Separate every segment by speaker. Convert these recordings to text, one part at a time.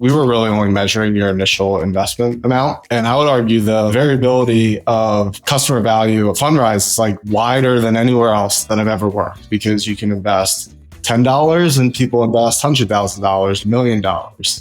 Speaker 1: we were really only measuring your initial investment amount. And I would argue the variability of customer value of Fundrise is like wider than anywhere else that I've ever worked, because you can invest $10 and people invest $100,000, $1 million.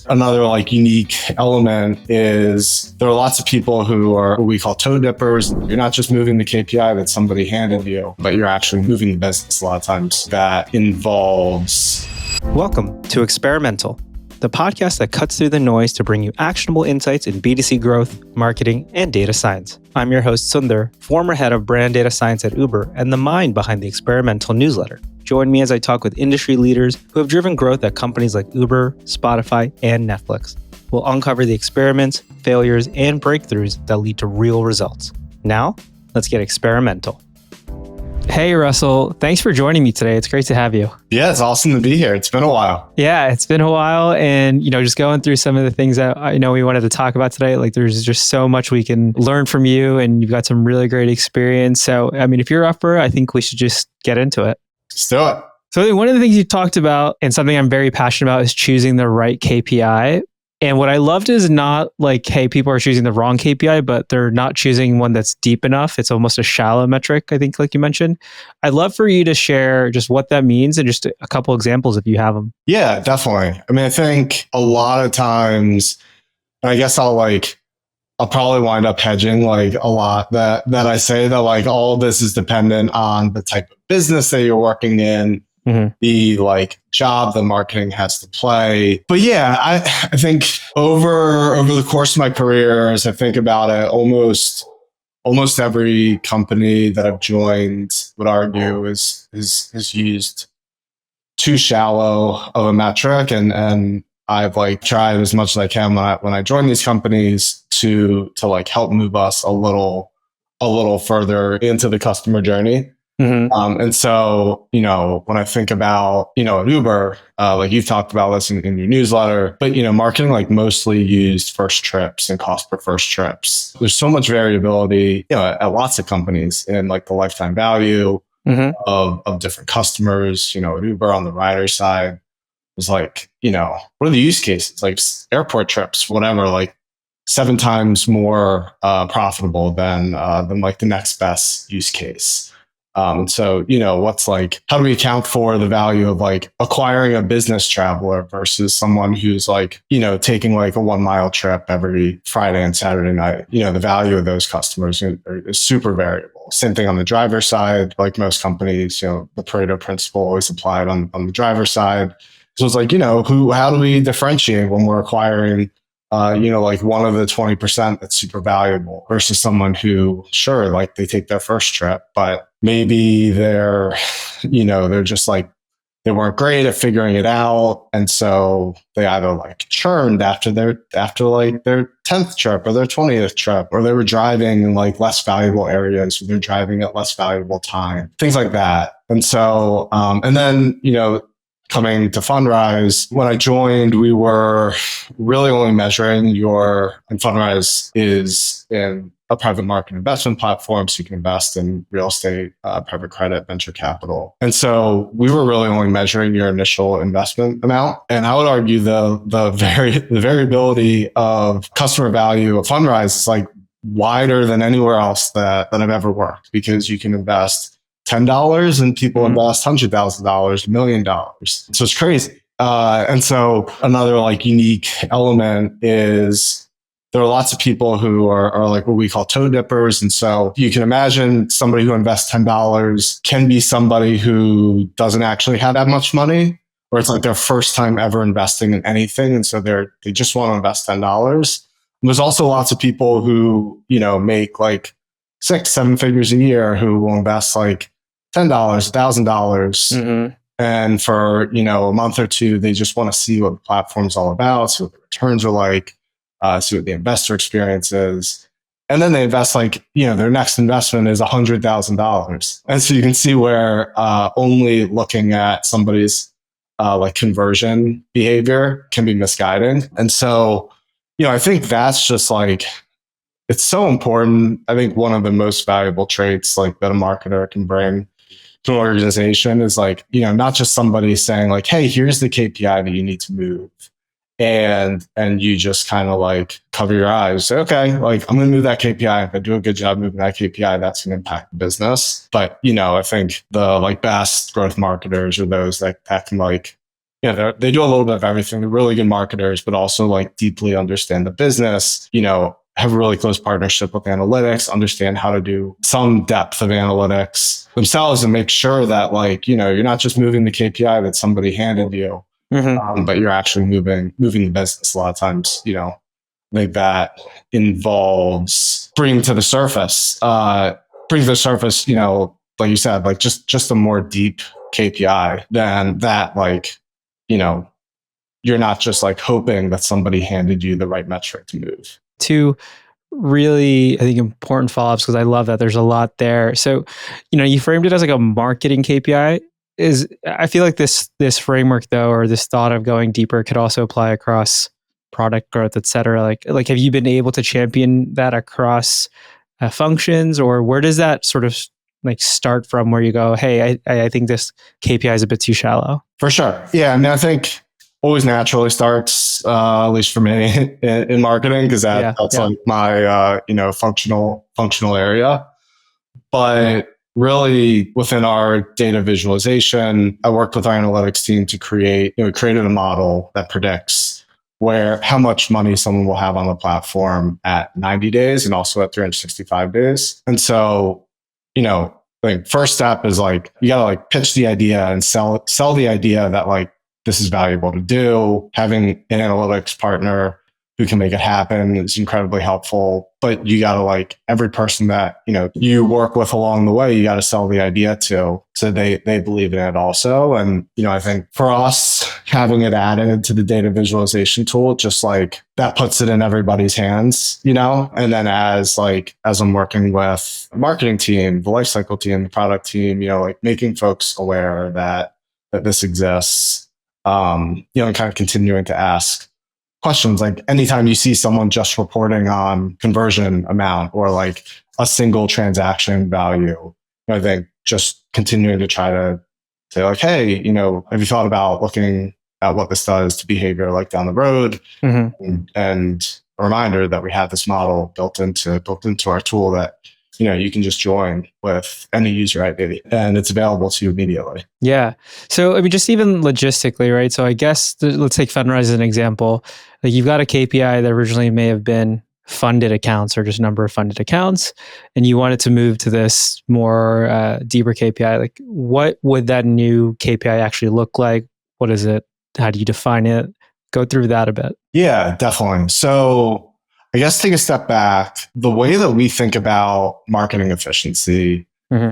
Speaker 1: Another like unique element is there are lots of people who are what we call toe dippers. You're not just moving the KPI that somebody handed you, but you're actually moving the business a lot of times. That involves...
Speaker 2: Welcome to Experimental, the podcast that cuts through the noise to bring you actionable insights in B2C growth, marketing, and data science. I'm your host, Sundar, former head of brand data science at Uber and the mind behind the Experimental newsletter. Join me as I talk with industry leaders who have driven growth at companies like Uber, Spotify, and Netflix. We'll uncover the experiments, failures, and breakthroughs that lead to real results. Now, let's get experimental. Hey, Russell. Thanks for joining me today. It's great to have you.
Speaker 1: Yeah, it's awesome to be here. It's been a while.
Speaker 2: Yeah, it's been a while. And, just going through some of the things that I know we wanted to talk about today, like there's just so much we can learn from you and you've got some really great experience. So, if you're up for it, I think we should just get into it.
Speaker 1: Let's do it.
Speaker 2: So I think one of the things you talked about and something I'm very passionate about is choosing the right KPI. And what I loved is not like, hey, people are choosing the wrong KPI, but they're not choosing one that's deep enough. It's almost a shallow metric, I think, like you mentioned. I'd love for you to share just what that means and just a couple examples if you have them.
Speaker 1: Yeah, definitely. I think a lot of times, and I guess I'll probably wind up hedging like a lot that I say that like all of this is dependent on the type of business that you're working in. Mm-hmm. The like job the marketing has to play. But yeah, I think over the course of my career, as I think about it, almost every company that I've joined would argue is used too shallow of a metric, and I've tried as much as I can when I join these companies to help move us a little further into the customer journey. Mm-hmm. And so, when I think about, at Uber, you've talked about this in your newsletter, but, marketing mostly used first trips and cost per first trips. There's so much variability, at lots of companies in the lifetime value mm-hmm. of different customers. At Uber on the rider side was what are the use cases? Airport trips, whatever, 7 times more profitable than the next best use case. And so, how do we account for the value of acquiring a business traveler versus someone who's taking a 1 mile trip every Friday and Saturday night? The value of those customers is super variable. Same thing on the driver side. Like most companies, the Pareto principle always applied on the driver side. So it's how do we differentiate when we're acquiring one of the 20% that's super valuable versus someone who, sure, they take their first trip, but maybe they're just they weren't great at figuring it out. And so they either churned after their 10th trip or their 20th trip, or they were driving in less valuable areas, or they're driving at less valuable time, things like that. And so, and then, coming to Fundrise, when I joined, we were really only measuring and Fundrise is in a private market investment platform, so you can invest in real estate, private credit, venture capital. And so we were really only measuring your initial investment amount. And I would argue the variability of customer value of Fundrise is wider than anywhere else that I've ever worked, because you can invest $10 and people invest $100,000, $1 million. So it's crazy. And so another unique element is there are lots of people who are what we call toe dippers. And so you can imagine somebody who invests $10 can be somebody who doesn't actually have that much money, or it's their first time ever investing in anything. And so they just want to invest $10. And there's also lots of people who, make 6-7 figures a year who will invest $10, $1,000. Mm-hmm. And for, a month or two, they just want to see what the platform's all about, see what the returns are like, see what the investor experience is. And then they invest their next investment is $100,000. And so you can see where only looking at somebody's conversion behavior can be misguiding. And so, I think that's just it's so important. I think one of the most valuable traits that a marketer can bring to an organization is not just somebody saying hey, here's the KPI that you need to move. and you just kind of like cover your eyes. Say, okay, like I'm going to move that KPI. If I do a good job moving that KPI, that's going to impact the business. But, I think the like best growth marketers are those that can like, they do a little bit of everything. They're really good marketers, but also like deeply understand the business, have a really close partnership with analytics, understand how to do some depth of analytics themselves and make sure that like, you're not just moving the KPI that somebody handed you, but you're actually moving the business. A lot of times, I think that involves bringing to the surface, like you said, like just a more deep KPI than that, like, you're not just like hoping that somebody handed you the right metric to move.
Speaker 2: Two really, I think, important follow-ups, because I love that there's a lot there. So, you framed it as like a marketing KPI. I feel like this framework though, or this thought of going deeper, could also apply across product growth, et cetera. Like have you been able to champion that across functions, or where does that sort of like start from, where you go, hey, I think this KPI is a bit too shallow?
Speaker 1: For sure. Yeah. I mean, I think always naturally starts, at least for me, in marketing, because that's like my functional area. But really, within our data visualization, I worked with our analytics team to create. We created a model that predicts how much money someone will have on the platform at 90 days and also at 365 days. And so, like first step is like you gotta like pitch the idea and sell the idea that like this is valuable to do. Having an analytics partner who can make it happen is incredibly helpful. But you got to like every person that, you work with along the way, you got to sell the idea to, so they believe in it also. And, I think for us, having it added to the data visualization tool, just like that puts it in everybody's hands, and then as I'm working with the marketing team, the lifecycle team, the product team, like making folks aware that this exists, and kind of continuing to ask questions. Like anytime you see someone just reporting on conversion amount or like a single transaction value, I think just continuing to try to say like, hey, have you thought about looking at what this does to behavior like down the road? And a reminder that we have this model built into our tool that you can just join with any user ID and it's available to you immediately.
Speaker 2: Yeah. So, I mean, just even logistically, right? So I guess let's take Fundrise as an example. Like you've got a KPI that originally may have been funded accounts or just number of funded accounts, and you wanted to move to this more deeper KPI. Like what would that new KPI actually look like? What is it? How do you define it? Go through that a bit.
Speaker 1: Yeah, definitely. So I guess take a step back. The way that we think about marketing efficiency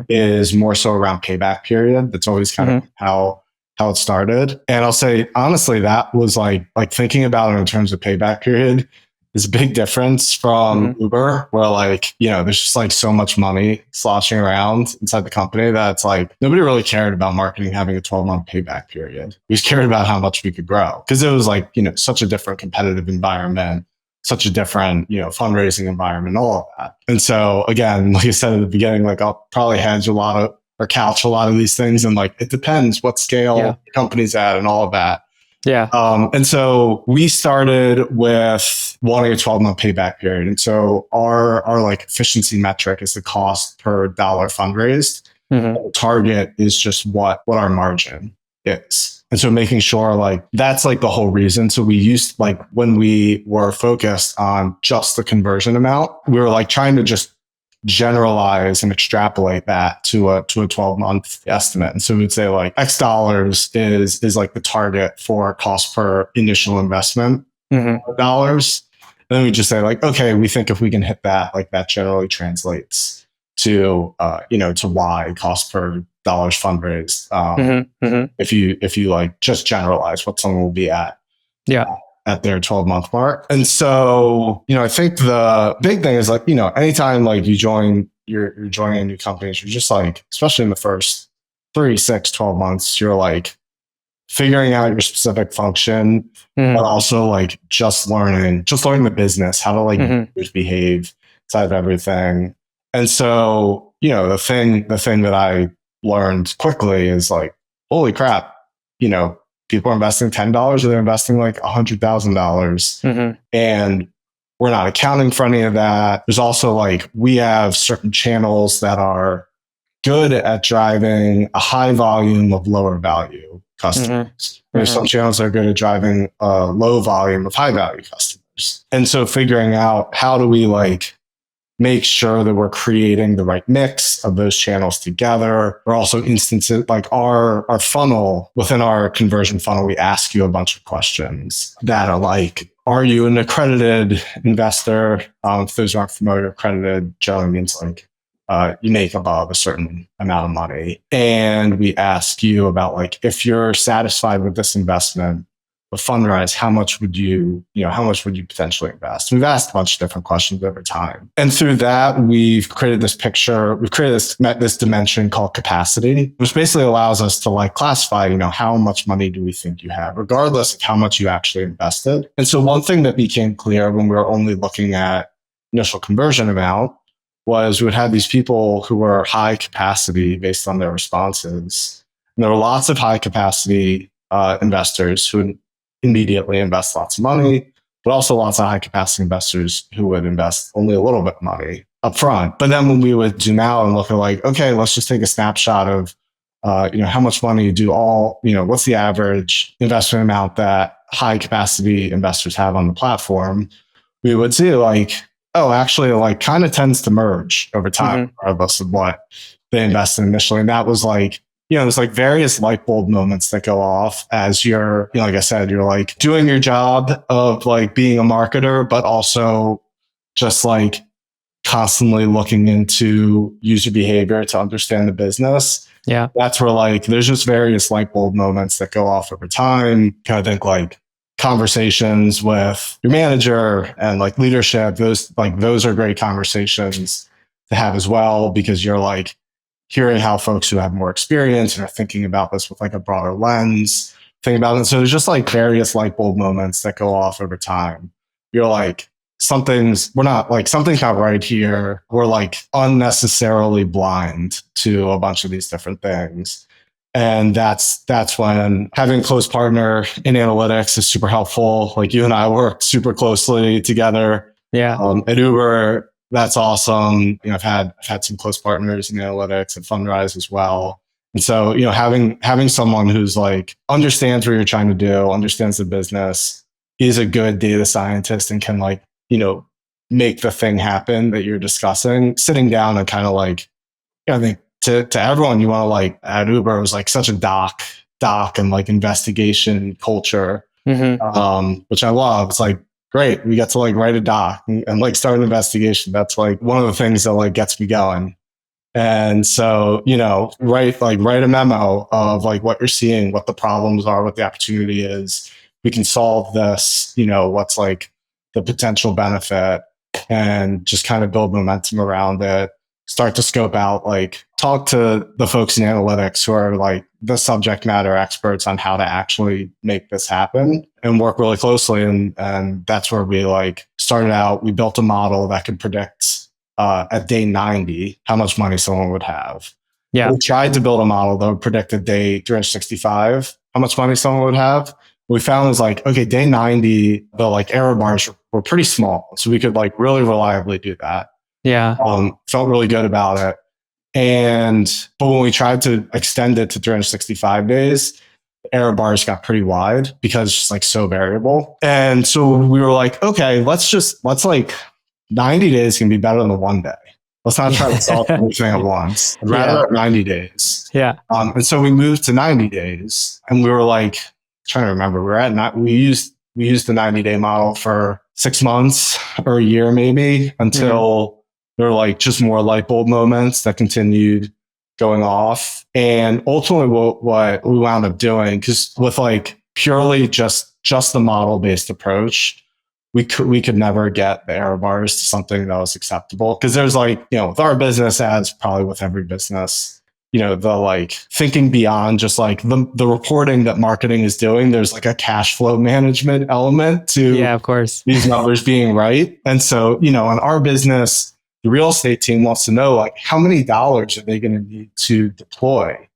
Speaker 1: is more so around payback period. That's always kind of how it started. And I'll say, honestly, that was like thinking about it in terms of payback period is a big difference from Uber, where like, there's just like so much money sloshing around inside the company that it's like nobody really cared about marketing having a 12-month payback period. We just cared about how much we could grow because it was like, such a different competitive environment, such a different, fundraising environment, all of that. And so again, like I said at the beginning, like I'll probably couch a lot of these things. And like, it depends what scale the company's at and all of that.
Speaker 2: Yeah.
Speaker 1: And so we started with wanting a 12-month payback period. And so our like efficiency metric is the cost per dollar fundraised. The target is just what our margin is. And so making sure like that's like the whole reason. So we used like when we were focused on just the conversion amount, we were like trying to just generalize and extrapolate that to a 12-month estimate. And so we'd say like X dollars is like the target for cost per initial investment dollars. And then we just say like, okay, we think if we can hit that, like that generally translates to to Y cost per dollars fundraised. If you like just generalize what someone will be at their 12-month mark. And so, I think the big thing is like, anytime like you're joining a new company, you're just like, especially in the first 3, 6, 12 months, you're like figuring out your specific function, but also like just learning the business, how to like behave inside of everything. And so, the thing that I learned quickly is like, holy crap, people are investing $10 or they're investing like $100,000. And we're not accounting for any of that. There's also like, we have certain channels that are good at driving a high volume of lower value customers. There's some channels that are good at driving a low volume of high value customers. And so figuring out how do we like make sure that we're creating the right mix of those channels together. Or also instances like our funnel, within our conversion funnel, we ask you a bunch of questions that are like, are you an accredited investor? If those aren't familiar, accredited generally means like you make above a certain amount of money. And we ask you about like, if you're satisfied with this investment with Fundrise, how much would you potentially invest? We've asked a bunch of different questions over time. And through that, we've created this picture, we've created this dimension called capacity, which basically allows us to like classify, how much money do we think you have, regardless of how much you actually invested. And so one thing that became clear when we were only looking at initial conversion amount was we would have these people who were high capacity based on their responses. And there were lots of high capacity investors who would immediately invest lots of money, but also lots of high capacity investors who would invest only a little bit of money up front. But then when we would zoom out and look at like, okay, let's just take a snapshot of, how much money do what's the average investment amount that high capacity investors have on the platform? We would see like, oh, actually it like kind of tends to merge over time, regardless of what they invested initially. And that was like, there's like various light bulb moments that go off as you're, like I said, you're like doing your job of like being a marketer, but also just like constantly looking into user behavior to understand the business.
Speaker 2: Yeah.
Speaker 1: That's where like, there's just various light bulb moments that go off over time. I think like conversations with your manager and like leadership, those are great conversations to have as well, because you're like, hearing how folks who have more experience and are thinking about this with like a broader lens, think about it. So there's just like various light bulb moments that go off over time. You're like, something's not right here. We're like unnecessarily blind to a bunch of these different things. And that's when having a close partner in analytics is super helpful. Like you and I work super closely together.
Speaker 2: Yeah.
Speaker 1: At Uber, that's awesome. I've had some close partners in analytics at Fundrise as well. And so, having someone who's like understands what you're trying to do, understands the business, is a good data scientist and can like, make the thing happen that you're discussing, sitting down and kind of like, I think to everyone you want to like at Uber, it was like such a doc and like investigation culture, which I love. It's like, great, we get to like write a doc and like start an investigation. That's like one of the things that like gets me going. And so, write a memo of like what you're seeing, what the problems are, what the opportunity is. We can solve this, what's like the potential benefit, and just kind of build momentum around it. Start to scope out, like talk to the folks in analytics who are like the subject matter experts on how to actually make this happen, and work really closely. And that's where we like started out. We built a model that could predict at day 90 how much money someone would have.
Speaker 2: Yeah.
Speaker 1: We tried to build a model that would predict at day 365 how much money someone would have. What we found was like, okay, day 90, the like error bars were pretty small. So we could like really reliably do that.
Speaker 2: Yeah.
Speaker 1: Felt really good about it. But when we tried to extend it to 365 days, the error bars got pretty wide because it's just like so variable. And so we were like, okay, let's like 90 days can be better than 1 day. Let's not try to solve everything at once. I'd rather 90 days.
Speaker 2: Yeah.
Speaker 1: And so we moved to 90 days, and we were like, trying to remember, we used the 90-day model for 6 months or a year maybe, until there were like just more light bulb moments that continued going off. And ultimately what we wound up doing, because with like purely just the model-based approach, we could never get the error bars to something that was acceptable. Because there's like, with our business, as probably with every business, the like thinking beyond just like the reporting that marketing is doing, there's like a cash flow management element to
Speaker 2: of course,
Speaker 1: these numbers being right. And so, in our business, the real estate team wants to know like how many dollars are they going to need to deploy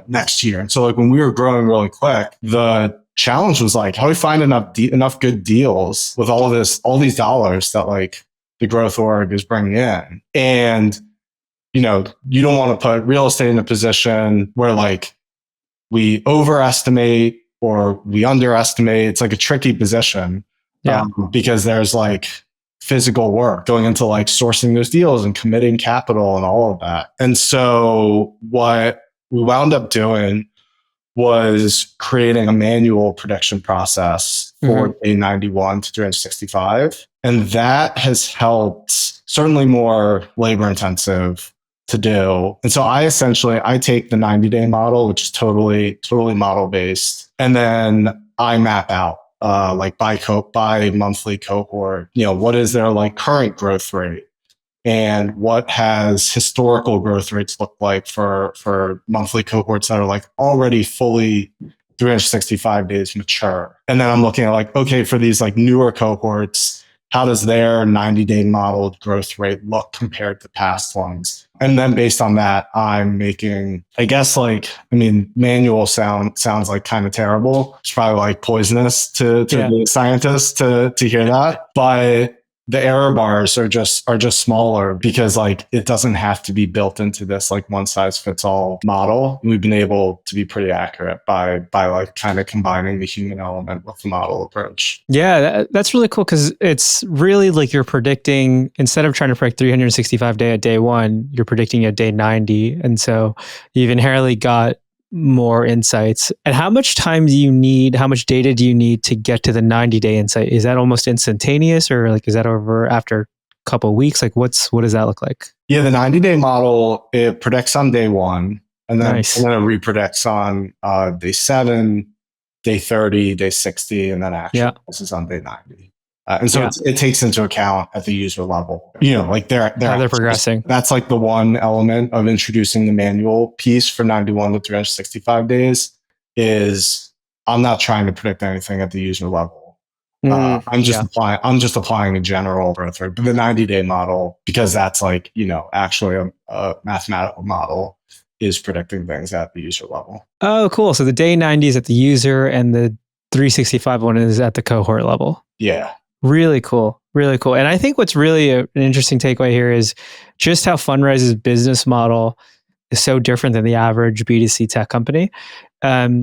Speaker 1: next year. And so like when we were growing really quick, the challenge was like, how do we find enough good deals with all these dollars that like the growth org is bringing in? And, you don't want to put real estate in a position where like we overestimate or we underestimate. It's like a tricky position because there's like physical work going into like sourcing those deals and committing capital and all of that. And so what we wound up doing was creating a manual prediction process for day 91 to 365. And that has helped, certainly more labor intensive to do. And so I take the 90-day model, which is totally model based. And then I map out like by monthly cohort, what is their like current growth rate? And what has historical growth rates looked like for monthly cohorts that are like already fully 365 days mature? And then I'm looking at like, okay, for these like newer cohorts, how does their 90-day modeled growth rate look compared to past ones? And then based on that, I'm making, I guess manual sounds like kind of terrible. It's probably like poisonous to the scientists to hear that. But the error bars are just smaller because like it doesn't have to be built into this like one size fits all model. We've been able to be pretty accurate by like kind of combining the human element with the model approach.
Speaker 2: Yeah, that's really cool because it's really like you're predicting, instead of trying to predict 365 day at day one, you're predicting at day 90. And so you've inherently got more insights. And how much time do you need? How much data do you need to get to the 90-day insight? Is that almost instantaneous, or like is that over after a couple of weeks? Like what does that look like?
Speaker 1: Yeah, the 90-day model, it predicts on day one, and then it repredicts on day 7, day 30, day 60, and then this is on day 90. And so it takes into account at the user level, like they're
Speaker 2: progressing.
Speaker 1: That's like the one element of introducing the manual piece for 91 to 365 days is I'm not trying to predict anything at the user level. I'm just applying a general growth rate. But the 90-day model, because that's like, actually a mathematical model, is predicting things at the user level.
Speaker 2: Oh, cool. So the day 90 is at the user and the 365 one is at the cohort level.
Speaker 1: Yeah.
Speaker 2: Really cool. Really cool. And I think what's really an interesting takeaway here is just how Fundrise's business model is so different than the average B2C tech company.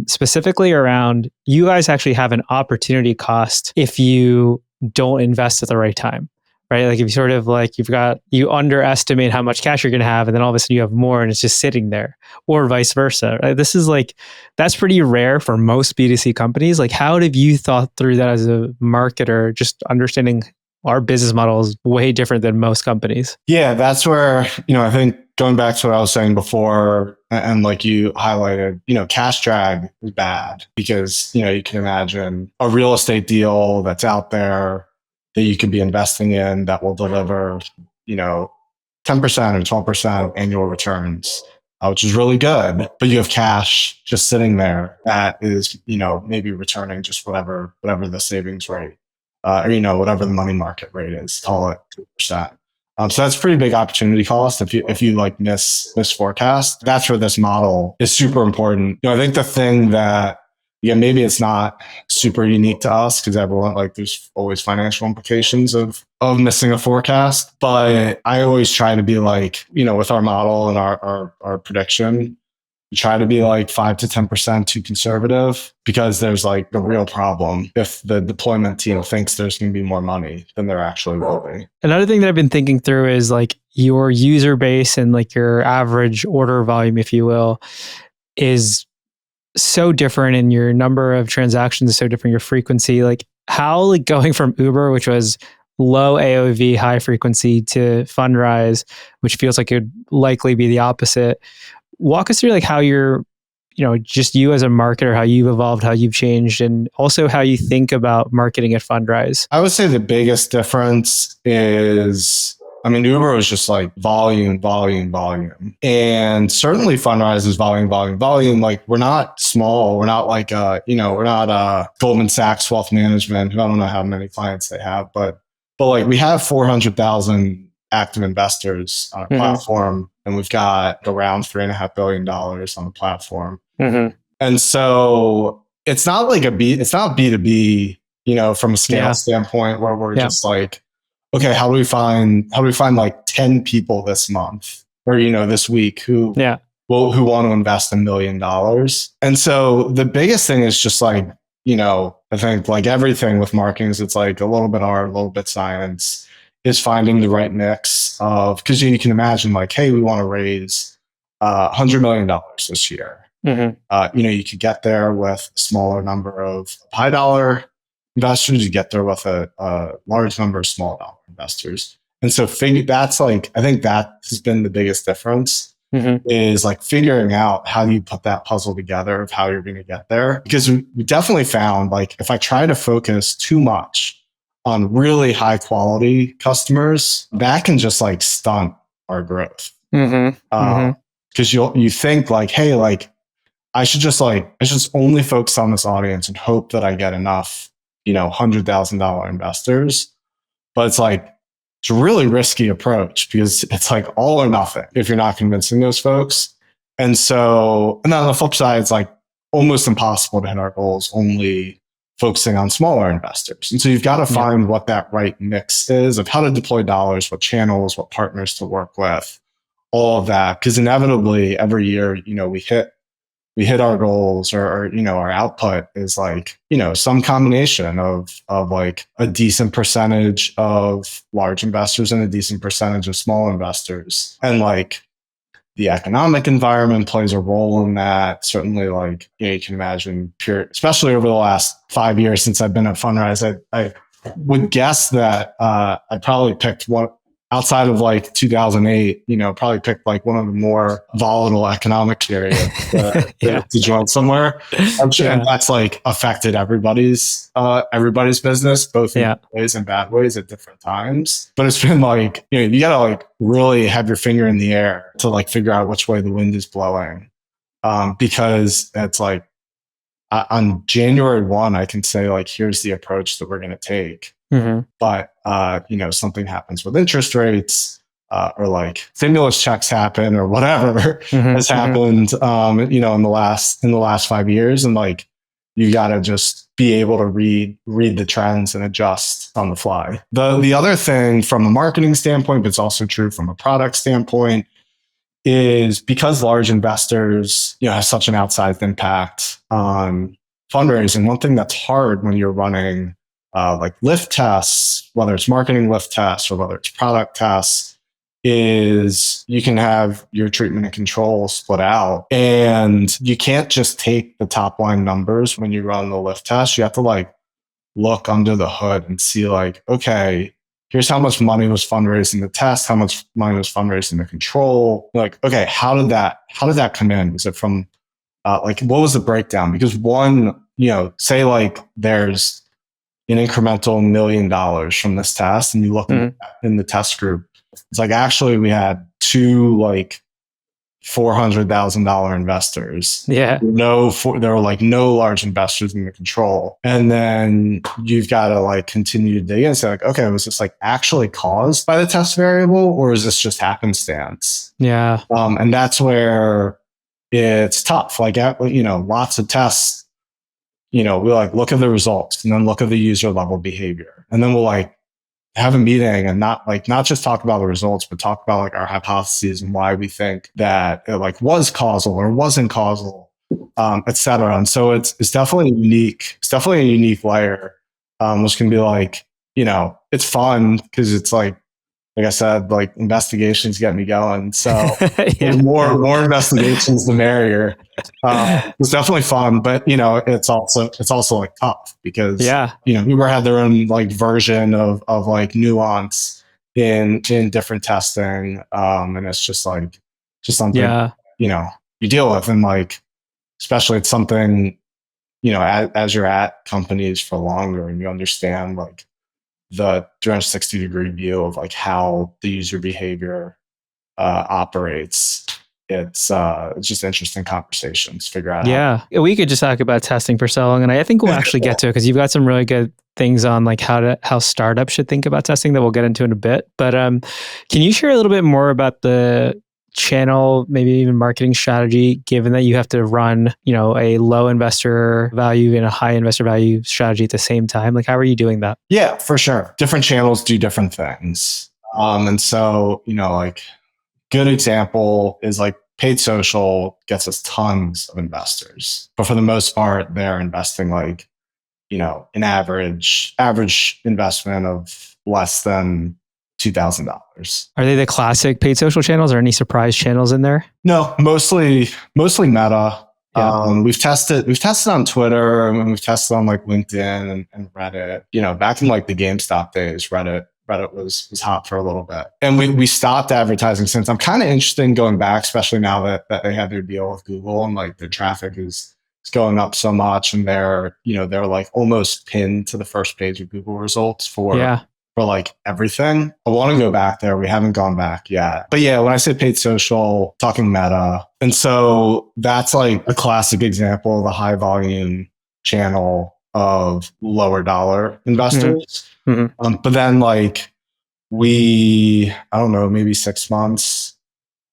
Speaker 2: Specifically around, you guys actually have an opportunity cost if you don't invest at the right time, right? Like if you sort of like, you underestimate how much cash you're going to have, and then all of a sudden you have more and it's just sitting there, or vice versa. Right? This is like, that's pretty rare for most B2C companies. Like how have you thought through that as a marketer, just understanding our business model is way different than most companies?
Speaker 1: Yeah, that's where, I think going back to what I was saying before, and like you highlighted, cash drag is bad because, you can imagine a real estate deal that's out there that you could be investing in that will deliver, 10% or 12% annual returns, which is really good. But you have cash just sitting there that is, maybe returning just whatever the savings rate, or, whatever the money market rate is, call it 2%. So that's a pretty big opportunity cost if you like miss forecast. That's where this model is super important. I think the thing that, maybe it's not super unique to us because everyone, like, there's always financial implications of missing a forecast. But I always try to be like, with our model and our prediction, try to be like 5 to 10% too conservative, because there's like the real problem if the deployment team thinks there's going to be more money than there actually will be.
Speaker 2: Another thing that I've been thinking through is like your user base and like your average order volume, if you will, is so different, and your number of transactions is so different, your frequency. Like how, like going from Uber, which was low AOV, high frequency, to Fundrise, which feels like it would likely be the opposite. Walk us through like how you're, just you as a marketer, how you've evolved, how you've changed, and also how you think about marketing at Fundrise.
Speaker 1: I would say the biggest difference is, Uber was just like volume. And certainly Fundrise is volume. Like we're not small. We're not like, we're not Goldman Sachs Wealth Management. I don't know how many clients they have, but like we have 400,000 active investors on our platform, and we've got around $3.5 billion on the platform. And so it's not like it's not B2B, from a scale standpoint where we're just like, okay, how do we find like 10 people this month or, this week who want to invest $1 million. And so the biggest thing is just like, I think like everything with marketing is it's like a little bit art, a little bit science, is finding the right mix of, because you can imagine like, hey, we want to raise $100 million this year. You could get there with a smaller number of high dollar investors. You get there with a large number of small dollar investors. And so that's like, I think that has been the biggest difference. Is like figuring out how do you put that puzzle together of how you're going to get there. Because we definitely found like if I try to focus too much on really high quality customers, that can just like stunt our growth. Because you think like, hey, like I should just only focus on this audience and hope that I get enough, $100,000 investors. But it's like, it's a really risky approach because it's like all or nothing if you're not convincing those folks. And then on the flip side, it's like almost impossible to hit our goals only focusing on smaller investors. And so you've got to find what that right mix is of how to deploy dollars, what channels, what partners to work with, all of that. Because inevitably every year, we hit our goals or our output is like, some combination of like a decent percentage of large investors and a decent percentage of small investors. And like the economic environment plays a role in that. Certainly like, you can imagine especially over the last 5 years since I've been at Fundrise, I would guess that I probably picked one outside of like 2008, probably picked like one of the more volatile economic periods to join somewhere. I'm sure, and that's like affected everybody's business, both in good ways and bad ways at different times. But it's been like, you gotta like really have your finger in the air to like figure out which way the wind is blowing. Because it's like on January 1, I can say like, here's the approach that we're going to take. But, something happens with interest rates, or like stimulus checks happen or whatever has happened, in the last 5 years. And like, you got to just be able to read the trends and adjust on the fly. The other thing from a marketing standpoint, but it's also true from a product standpoint, is because large investors, have such an outsized impact on fundraising. One thing that's hard when you're running like lift tests, whether it's marketing lift tests or whether it's product tests, is you can have your treatment and control split out, and you can't just take the top line numbers when you run the lift test. You have to like look under the hood and see like, okay, here's how much money was fundraised in the test, how much money was fundraised in the control. Like, okay, how did that come in? Was it from like, what was the breakdown? Because one, say like there's an incremental $1 million from this test, and you look in the test group, it's like actually we had two like $400,000 investors. There were like no large investors in the control. And then you've got to like continue to dig in and say like, okay, was this like actually caused by the test variable, or is this just happenstance? And that's where it's tough. Like, lots of tests, we like look at the results and then look at the user level behavior. And then we'll like have a meeting and not just talk about the results, but talk about like our hypotheses and why we think that it like was causal or wasn't causal, et cetera. And so it's definitely unique. It's definitely a unique layer, which can be like, it's fun because it's like I said, like investigations get me going. So more investigations, the merrier. It's definitely fun, but it's also like tough because Uber had their own like version of like nuance in different testing, and it's just something you deal with, and like especially it's something as you're at companies for longer and you understand like the 360-degree view of like how the user behavior operates. it's just interesting conversations, figure out
Speaker 2: Yeah. We could just talk about testing for so long. And I think we'll actually get to it because you've got some really good things on like how startups should think about testing that we'll get into in a bit. But can you share a little bit more about the channel, maybe even marketing strategy, given that you have to run, a low investor value and a high investor value strategy at the same time? Like, how are you doing that?
Speaker 1: Yeah, for sure. Different channels do different things. And so, like good example is like paid social gets us tons of investors, but for the most part, they're investing like, an average investment of less than $2,000.
Speaker 2: Are they the classic paid social channels or any surprise channels in there?
Speaker 1: No, mostly Meta.
Speaker 2: Yeah.
Speaker 1: We've tested on Twitter and we've tested on like LinkedIn and Reddit. Back in like the GameStop days, Reddit was hot for a little bit. And we stopped advertising since. I'm kind of interested in going back, especially now that they had their deal with Google and like their traffic is going up so much and they're like almost pinned to the first page of Google results for like everything. I want to go back there. We haven't gone back yet. But yeah, when I say paid social, talking Meta. And so that's like a classic example of a high volume channel of lower dollar investors. Mm-hmm. But then like I don't know, maybe 6 months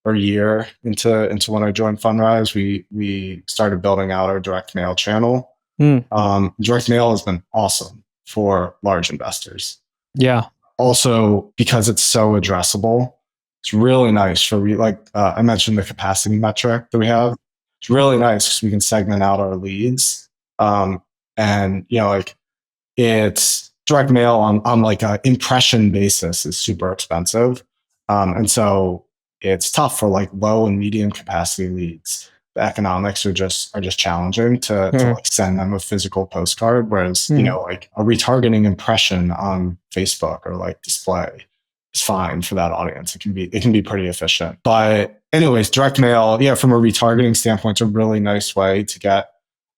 Speaker 1: or a year into when I joined Fundrise, we started building out our direct mail channel. Direct mail has been awesome for large investors.
Speaker 2: Yeah.
Speaker 1: Also, because it's so addressable, it's really nice for I mentioned the capacity metric that we have. It's really nice because we can segment out our leads. And like it's direct mail on like an impression basis is super expensive. And so it's tough for like low and medium capacity leads. The economics are just challenging to like send them a physical postcard. Whereas, like a retargeting impression on Facebook or like display is fine for that audience. It can be pretty efficient. But anyways, direct mail, from a retargeting standpoint, it's a really nice way to get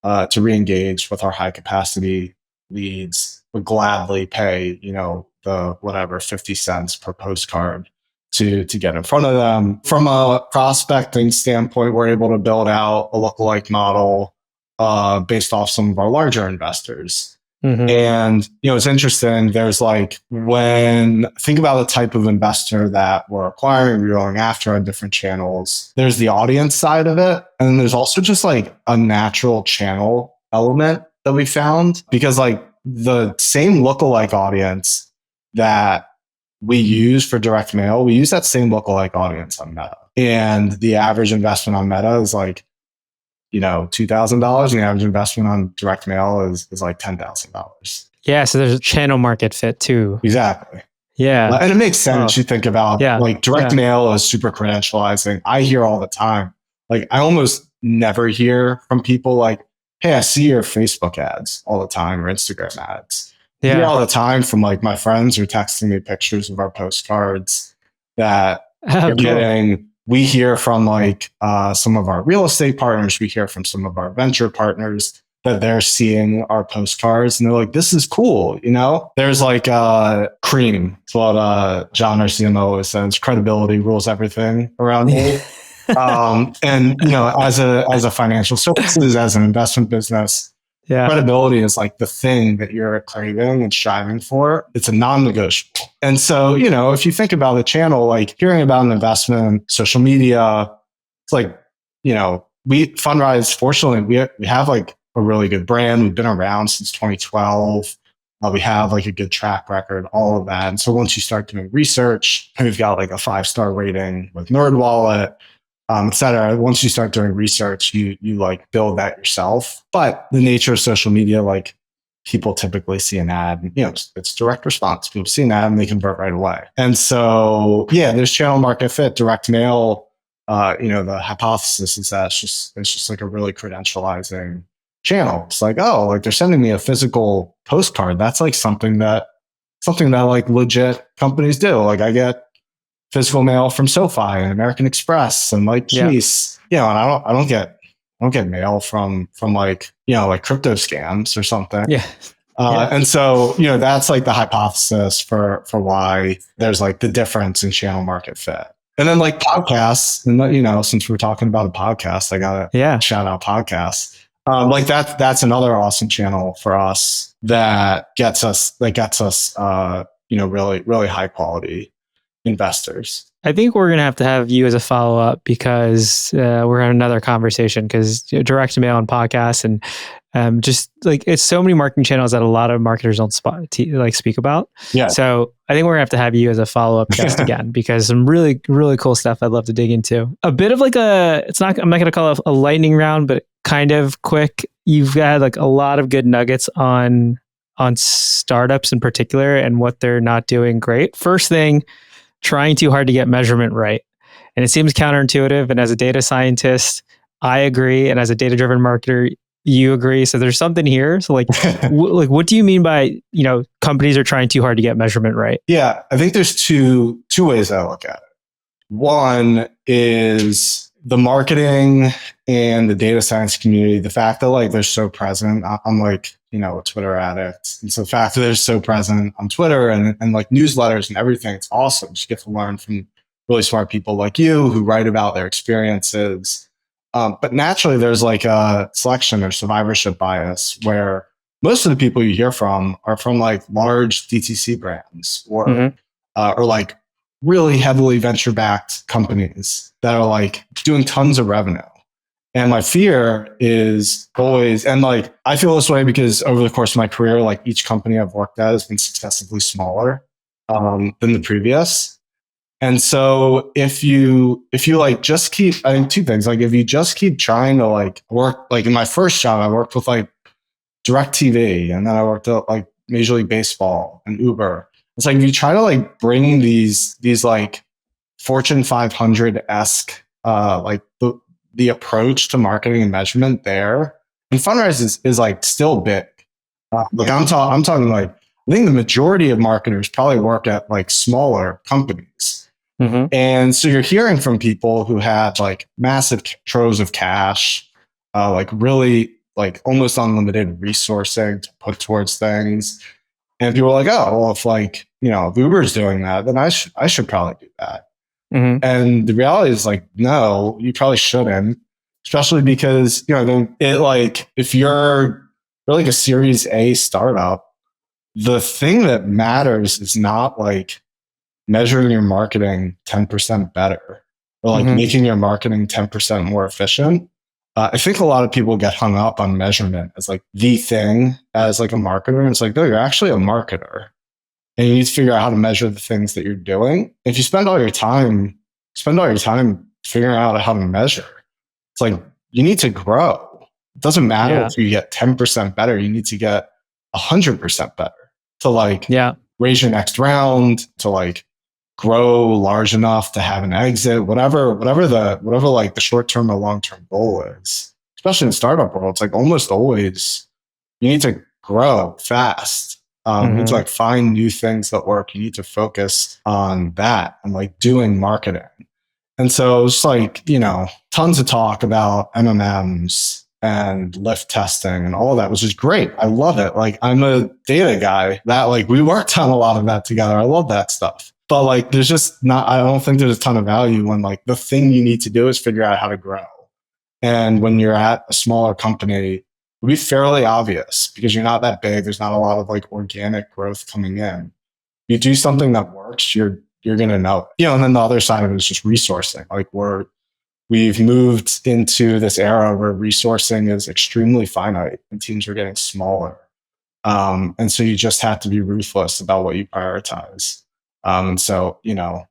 Speaker 1: to re-engage with our high capacity leads. Would gladly pay, the whatever 50 cents per postcard to get in front of them. From a prospecting standpoint, we're able to build out a lookalike model based off some of our larger investors. Mm-hmm. And, it's interesting. There's like, think about the type of investor that we're acquiring, we're going after on different channels. There's the audience side of it. And then there's also just like a natural channel element that we found, because like the same lookalike audience that we use for direct mail, we use that same lookalike audience on Meta. And the average investment on Meta is like, $2,000, and the average investment on direct mail is like $10,000.
Speaker 2: Yeah. So there's a channel market fit too.
Speaker 1: Exactly.
Speaker 2: Yeah.
Speaker 1: And it makes sense. You think about like direct mail is super credentializing. I hear all the time, like I almost never hear from people like, hey, I see your Facebook ads all the time or Instagram ads. Yeah. I hear all the time from like my friends who are texting me pictures of our postcards that we're getting. We hear from like some of our real estate partners. We hear from some of our venture partners that they're seeing our postcards and they're like, this is cool. There's like cream. It's what John, our CMO, always says, credibility rules everything around me. And as a financial services, as an investment business, credibility is like the thing that you're craving and striving for. It's a non-negotiable. And so, if you think about the channel, like hearing about an investment, social media, it's like, Fundrise, fortunately, we have like a really good brand. We've been around since 2012. We have like a good track record, all of that. And so once you start doing research, we've got like a 5-star rating with NerdWallet, et cetera. Once you start doing research, you like build that yourself. But the nature of social media, like people typically see an ad, and, it's direct response. People see an ad and they convert right away. And so, there's channel market fit. Direct mail, the hypothesis is that it's just like a really credentializing channel. It's like, oh, like they're sending me a physical postcard. That's like something that like legit companies do. Like I get physical mail from SoFi and American Express and like Chase, and I don't get mail from like, like crypto scams or something. And so, that's like the hypothesis for why there's like the difference in channel market fit. And then like podcasts, and since we're talking about a podcast, I gotta shout out podcasts. Like that's another awesome channel for us that gets us really, really high quality investors.
Speaker 2: I think we're going to have you as a follow-up because we're having another conversation because direct mail and podcasts and just like it's so many marketing channels that a lot of marketers don't speak about.
Speaker 1: Yeah.
Speaker 2: So I think we're going to have you as a follow-up guest again because some really, really cool stuff I'd love to dig into. A bit of like I'm not going to call it a lightning round, but kind of quick. You've had like a lot of good nuggets on startups in particular and what they're not doing great. First thing, trying too hard to get measurement right. And it seems counterintuitive. And as a data scientist, I agree. And as a data-driven marketer, you agree. So there's something here. So like, what do you mean by, companies are trying too hard to get measurement right?
Speaker 1: Yeah, I think there's two ways I look at it. One is the marketing and the data science community, the fact that like they're so present. I'm like, a Twitter addict. And so the fact that they're so present on Twitter and like newsletters and everything, it's awesome. You get to learn from really smart people like you who write about their experiences. But naturally, there's like a selection or survivorship bias where most of the people you hear from are from like large DTC brands or like really heavily venture-backed companies that are like doing tons of revenue. And my fear is always, and like, I feel this way because over the course of my career, like each company I've worked at has been successively smaller than the previous. And so if you like just keep, I think two things, like if you just keep trying to like work, like in my first job, I worked with like DirecTV and then I worked at like Major League Baseball and Uber. It's like if you try to like bring these like Fortune 500-esque like the approach to marketing and measurement there, and Fundrise is like still big. Look, I'm talking like I think the majority of marketers probably work at like smaller companies, and so you're hearing from people who had like massive troves of cash, like really like almost unlimited resourcing to put towards things. And people are like, oh, well, if like, if Uber's doing that, then I should probably do that. And the reality is like, no, you probably shouldn't, especially because, it like, if you're like a Series A startup, the thing that matters is not like measuring your marketing 10% better or like making your marketing 10% more efficient. I think a lot of people get hung up on measurement as like the thing as like a marketer. And it's like, no, you're actually a marketer and you need to figure out how to measure the things that you're doing. If you spend all your time figuring out how to measure, it's like you need to grow. It doesn't matter if you get 10% better, you need to get 100% better to like raise your next round, to like grow large enough to have an exit, whatever like the short-term or long-term goal is. Especially in the startup world, it's like almost always you need to grow fast. You need to like find new things that work. You need to focus on that and like doing marketing. And so it's like, tons of talk about MMMs and lift testing and all that, which is great. I love it. Like I'm a data guy that like we worked on a lot of that together. I love that stuff. But like, there's just not, I don't think there's a ton of value when like the thing you need to do is figure out how to grow. And when you're at a smaller company, it would be fairly obvious because you're not that big. There's not a lot of like organic growth coming in. You do something that works, you're going to know it. And then the other side of it is just resourcing. Like we've moved into this era where resourcing is extremely finite and teams are getting smaller. And so you just have to be ruthless about what you prioritize. And so, you're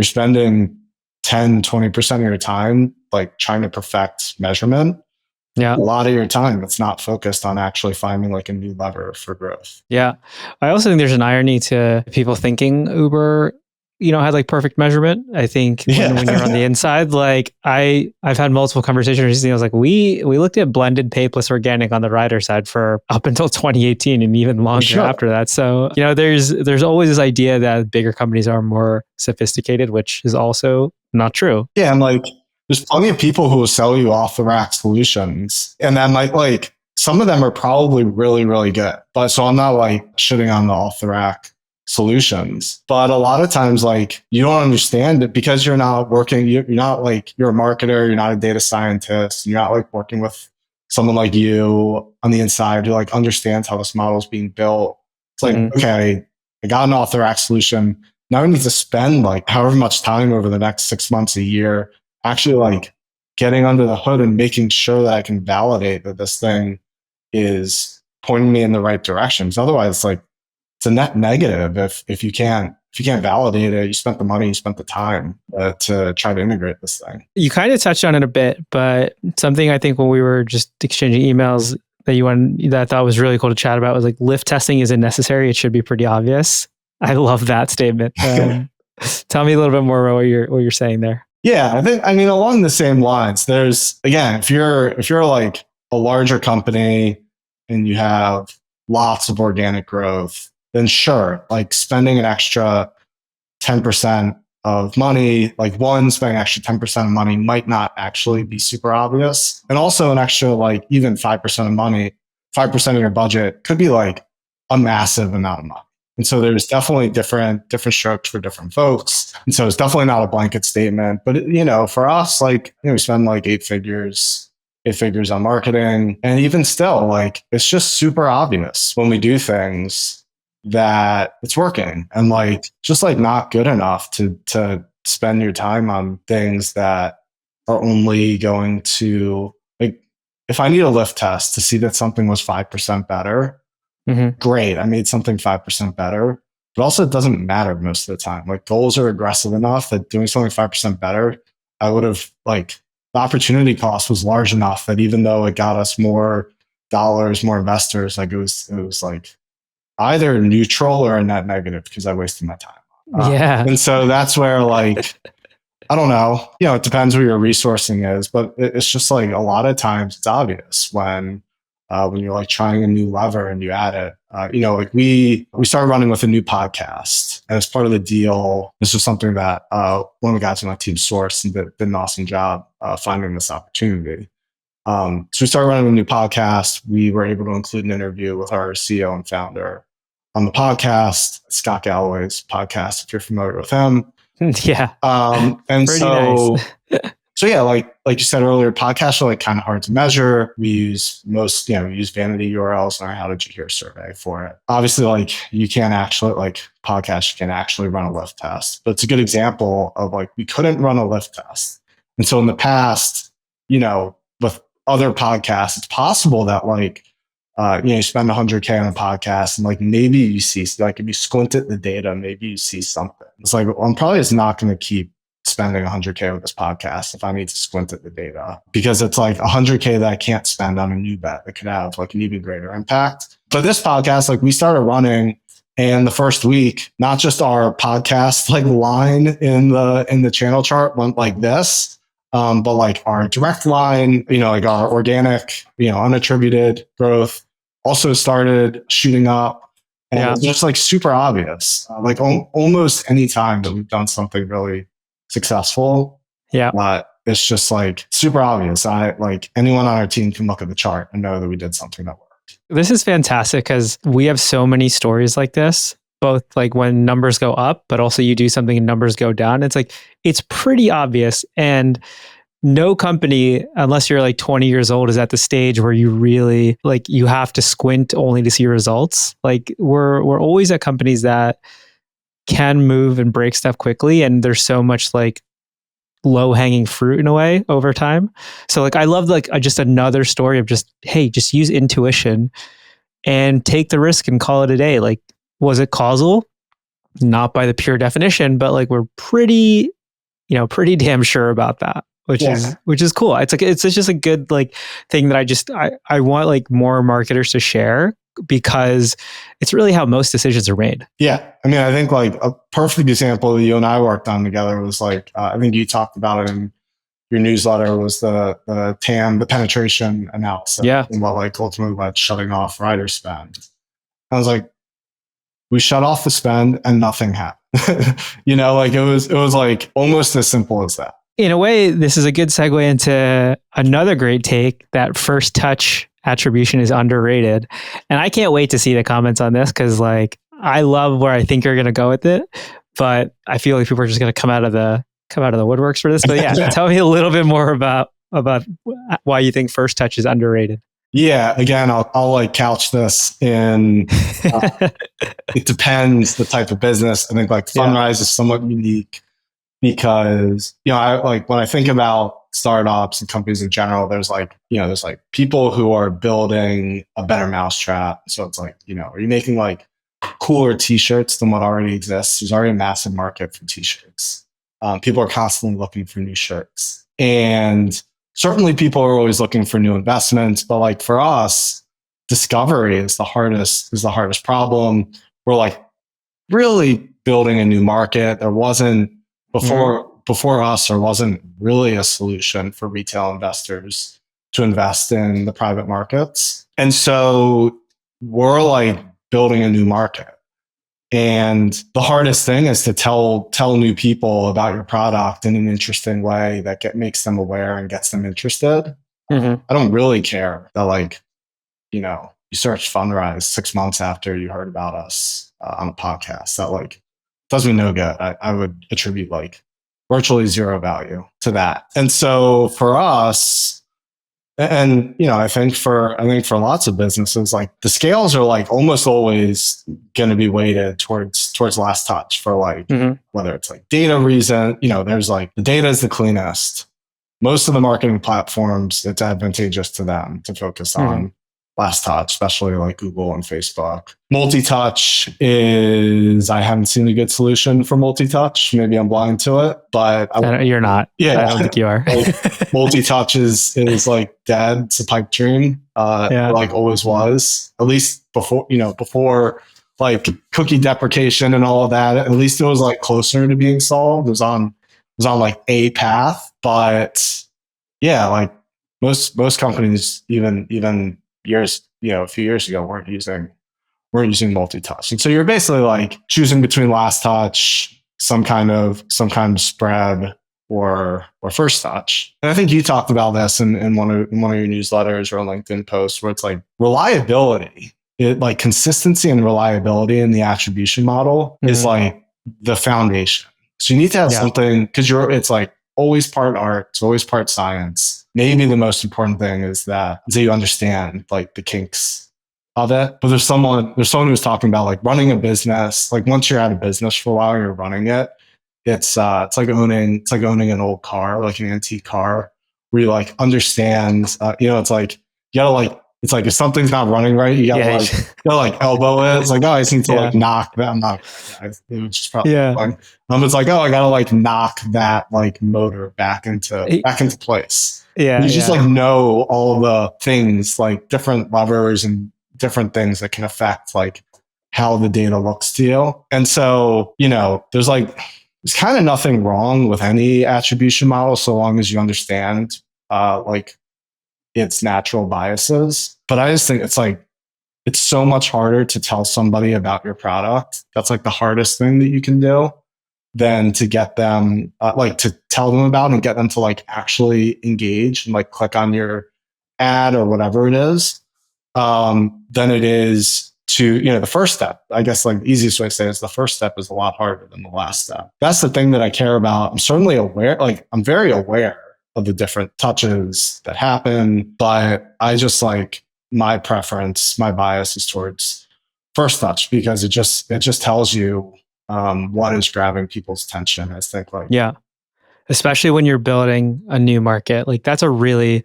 Speaker 1: spending 10, 20% of your time, like trying to perfect measurement. Yeah. A lot of your time that's not focused on actually finding like a new lever for growth.
Speaker 2: Yeah. I also think there's an irony to people thinking Uber, had like perfect measurement. I think when you're on the inside, like I've had multiple conversations recently. I was like, we looked at blended pay plus organic on the rider side for up until 2018 and even longer after that. So, there's always this idea that bigger companies are more sophisticated, which is also not true.
Speaker 1: Yeah. And like, there's plenty of people who will sell you off the rack solutions. And then like some of them are probably really, really good. But so I'm not like shitting on the off the rack solutions. But a lot of times, like, you don't understand it because you're not working, you're not like, you're a marketer, you're not a data scientist, you're not like working with someone like you on the inside who like understands how this model is being built. It's like, okay, I got an author X solution. Now I need to spend like however much time over the next 6 months, a year, actually like getting under the hood and making sure that I can validate that this thing is pointing me in the right directions. Otherwise, it's like, it's a net negative if you can't validate it. You spent the money, you spent the time to try to integrate this thing.
Speaker 2: You kind of touched on it a bit, but something I think when we were just exchanging emails that I thought was really cool to chat about was like, lift testing isn't necessary. It should be pretty obvious. I love that statement. Tell me a little bit more about what you're saying there.
Speaker 1: Yeah, I mean along the same lines. There's, again, if you're like a larger company and you have lots of organic growth, then sure, like spending an extra 10% of money, like spending an extra 10% of money might not actually be super obvious. And also an extra like even 5% of money, 5% of your budget could be like a massive amount of money. And so there's definitely different strokes for different folks. And so it's definitely not a blanket statement. But for us, like, we spend like eight figures on marketing. And even still, like, it's just super obvious when we do things that it's working, and like just like not good enough to spend your time on things that are only going to, like, if I need a lift test to see that something was 5% better, great, I made something 5% better. But also it doesn't matter most of the time. Like, goals are aggressive enough that doing something 5% better, I would have, like, the opportunity cost was large enough that even though it got us more dollars, more investors, like it was like either neutral or a net negative because I wasted my time. And so that's where, like, I don't know, it depends where your resourcing is, but it's just like a lot of times it's obvious when you're like trying a new lever and you add it. Like we started running with a new podcast, and as part of the deal, this was something that one of the guys on my team sourced and did an awesome job finding this opportunity. So we started running a new podcast. We were able to include an interview with our CEO and founder on the podcast, Scott Galloway's podcast, if you're familiar with him.
Speaker 2: Yeah.
Speaker 1: And so,
Speaker 2: nice.
Speaker 1: So yeah, like you said earlier, podcasts are like kind of hard to measure. We use vanity URLs in our How Did You Hear survey for it. Obviously, like you can't actually, like podcasts, you can actually run a lift test, but it's a good example of like, we couldn't run a lift test. And so in the past, with other podcasts, it's possible that like, you spend $100K on a podcast and like maybe you see, like if you squint at the data, maybe you see something. It's like, well, I'm probably just not going to keep spending $100K with this podcast if I need to squint at the data, because it's like $100K that I can't spend on a new bet that could have like an even greater impact. But this podcast, like we started running, and the first week, not just our podcast like line in the channel chart went like this, but like our direct line, like our organic, unattributed growth also started shooting up. And it's just like super obvious. Like almost any time that we've done something really successful, it's just like super obvious. Like anyone on our team can look at the chart and know that we did something that worked.
Speaker 2: This is fantastic because we have so many stories like this, both like when numbers go up, but also you do something and numbers go down. It's like, it's pretty obvious. And no company, unless you're like 20 years old, is at the stage where you really like, you have to squint only to see results. Like we're always at companies that can move and break stuff quickly. And there's so much like low hanging fruit in a way over time. So like, I love like just another story of just, hey, just use intuition and take the risk and call it a day. Like, was it causal? Not by the pure definition, but like we're pretty damn sure about that, which is cool. It's like, it's just a good like thing that I want like more marketers to share, because it's really how most decisions are made.
Speaker 1: Yeah. I mean, I think like a perfect example that you and I worked on together was like, I think you talked about it in your newsletter, was the TAM, the penetration analysis.
Speaker 2: Yeah.
Speaker 1: And what like ultimately led shutting off rider spend. I was like, we shut off the spend and nothing happened. Like it was like almost as simple as that.
Speaker 2: In a way, this is a good segue into another great take, that first touch attribution is underrated. And I can't wait to see the comments on this, because like I love where I think you're going to go with it, but I feel like people are just going to come out of the woodworks for this. But yeah, tell me a little bit more about why you think first touch is underrated.
Speaker 1: Yeah, again, I'll like couch this in. It depends the type of business. I think like Fundrise is somewhat unique because I like when I think about startups and companies in general. There's like people who are building a better mousetrap. So it's like are you making like cooler T-shirts than what already exists? There's already a massive market for T-shirts. People are constantly looking for new shirts, and certainly people are always looking for new investments. But like for us, discovery is the hardest problem. We're like really building a new market. There wasn't before us, there wasn't really a solution for retail investors to invest in the private markets. And so we're like building a new market. And the hardest thing is to tell new people about your product in an interesting way that makes them aware and gets them interested. I don't really care that like, you search Fundrise 6 months after you heard about us on a podcast. That like does me no good. I would attribute like virtually zero value to that. And so for us, and I think for lots of businesses, like the scales are like almost always going to be weighted towards last touch for like whether it's like data reason. There's like the data is the cleanest. Most of the marketing platforms, it's advantageous to them to focus on last touch, especially like Google and Facebook. Multi-touch I haven't seen a good solution for multi-touch. Maybe I'm blind to it, but
Speaker 2: you're not. Yeah, I don't think you are.
Speaker 1: Like, multi-touch is like dead. It's a pipe dream. Like always was. At least before like cookie deprecation and all of that. At least it was like closer to being solved. It was on like a path, but yeah, like most companies, even years, a few years ago, weren't using multi-touch. And so you're basically like choosing between last touch, some kind of spread, or first touch. And I think you talked about this in one of your newsletters or a LinkedIn post, where it's like reliability, like consistency and reliability in the attribution model is like the foundation. So you need to have something, because it's like always part art, it's always part science. Maybe the most important thing is that you understand like the kinks of it. But there's someone who's talking about like running a business. Like once you're out of business for a while, you're running it. It's like owning an old car, like an antique car, where you like understand. It's like you gotta like. It's like if something's not running right, you gotta elbow it. It's like, oh, I just need to like knock that. I'm not. It was just probably fun. It's like, oh, I gotta like knock that like motor back into place. Yeah, you just like know all the things, like different levers and different things that can affect like how the data looks to you. And so there's kind of nothing wrong with any attribution model so long as you understand like its natural biases. But I just think it's so much harder to tell somebody about your product. That's like the hardest thing that you can do than to get them to tell them about and get them to like actually engage and like click on your ad or whatever it is, than it is to, the first step. I guess like the easiest way to say it is the first step is a lot harder than the last step. That's the thing that I care about. I'm certainly aware, like I'm very aware of the different touches that happen, but I just like my preference, my bias is towards first touch because it just tells you what is grabbing people's attention. I think
Speaker 2: especially when you're building a new market, like that's a really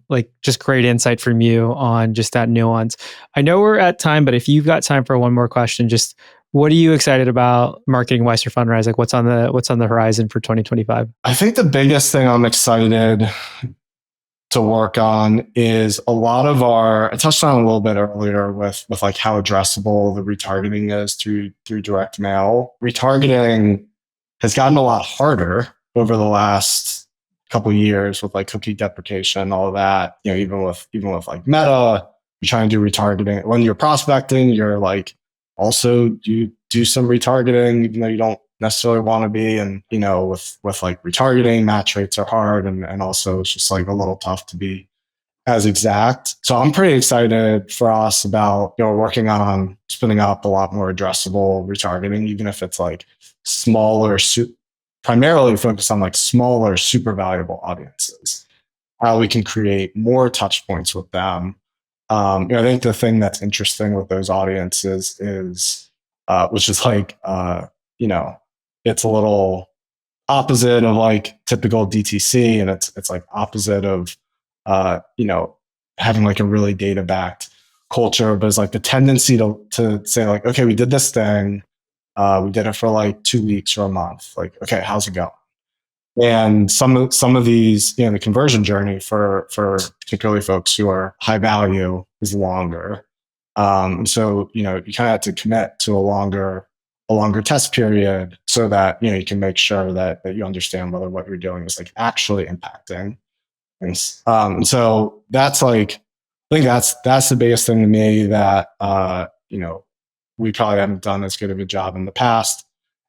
Speaker 2: like just great insight from you on just that nuance. I know we're at time, but if you've got time for one more question, just what are you excited about marketing wise for Fundrise? Like what's on the horizon for 2025?
Speaker 1: I think the biggest thing I'm excited to work on is a lot of I touched on a little bit earlier with like how addressable the retargeting is through direct mail. Retargeting has gotten a lot harder over the last couple of years with like cookie deprecation and all of that. Even with like Meta, you're trying to do retargeting. When you're prospecting, you're like also you do some retargeting, even though you don't necessarily want to be. And with like retargeting, match rates are hard, and also it's just like a little tough to be as exact. So I'm pretty excited for us about, working on spinning up a lot more addressable retargeting, even if it's like smaller, primarily focused on like smaller, super valuable audiences. How we can create more touch points with them. I think the thing that's interesting with those audiences is, which is like, it's a little opposite of like typical DTC, and it's like opposite of, having like a really data backed culture, but it's like the tendency to say like, okay, we did this thing, we did it for like 2 weeks or a month. Like, okay, how's it going? And some of these, the conversion journey for particularly folks who are high value is longer. So, you kind of have to commit to a longer test period so that, you can make sure that you understand whether what you're doing is like actually impacting things. So that's like, I think that's the biggest thing to me that, we probably haven't done as good of a job in the past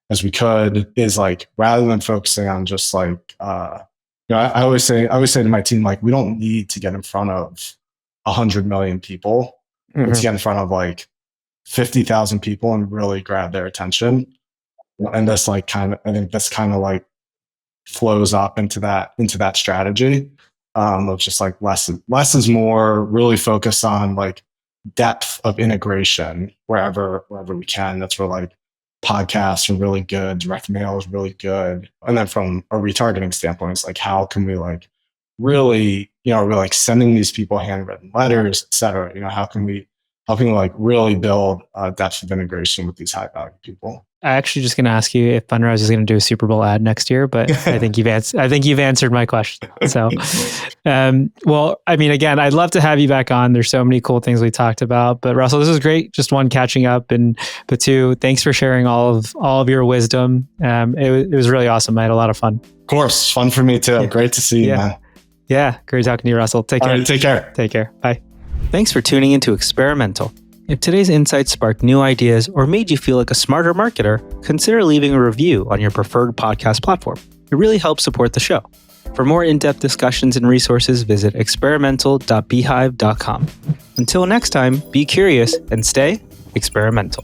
Speaker 1: as we could, is like, rather than focusing on just like, I always say to my team, like, we don't need to get in front of 100 million people. Mm-hmm. Let's get in front of like 50,000 people and really grab their attention. And this like I think this kind of like flows up into that strategy. Of just like less is more, really focus on like depth of integration wherever we can. That's where like podcasts are really good, direct mail is really good. And then from a retargeting standpoint, it's like, how can we like really, we're like sending these people handwritten letters, et cetera. How can we like really build depth of integration with these high value people?
Speaker 2: I actually just going to ask you if Fundrise is going to do a Super Bowl ad next year, but I think you've answered my question. So, well, I mean, again, I'd love to have you back on. There's so many cool things we talked about, but Russell, this was great. Just one, catching up, but two, thanks for sharing all of your wisdom. It was really awesome. I had a lot of fun.
Speaker 1: Of course, fun for me too. Yeah. Great to see you, man.
Speaker 2: Yeah, great talking to you, Russell. Take care.
Speaker 1: All right, take care.
Speaker 2: Take care. Bye. Thanks for tuning into Experimental. If today's insights sparked new ideas or made you feel like a smarter marketer, consider leaving a review on your preferred podcast platform. It really helps support the show. For more in-depth discussions and resources, visit experimental.beehive.com. Until next time, be curious and stay experimental.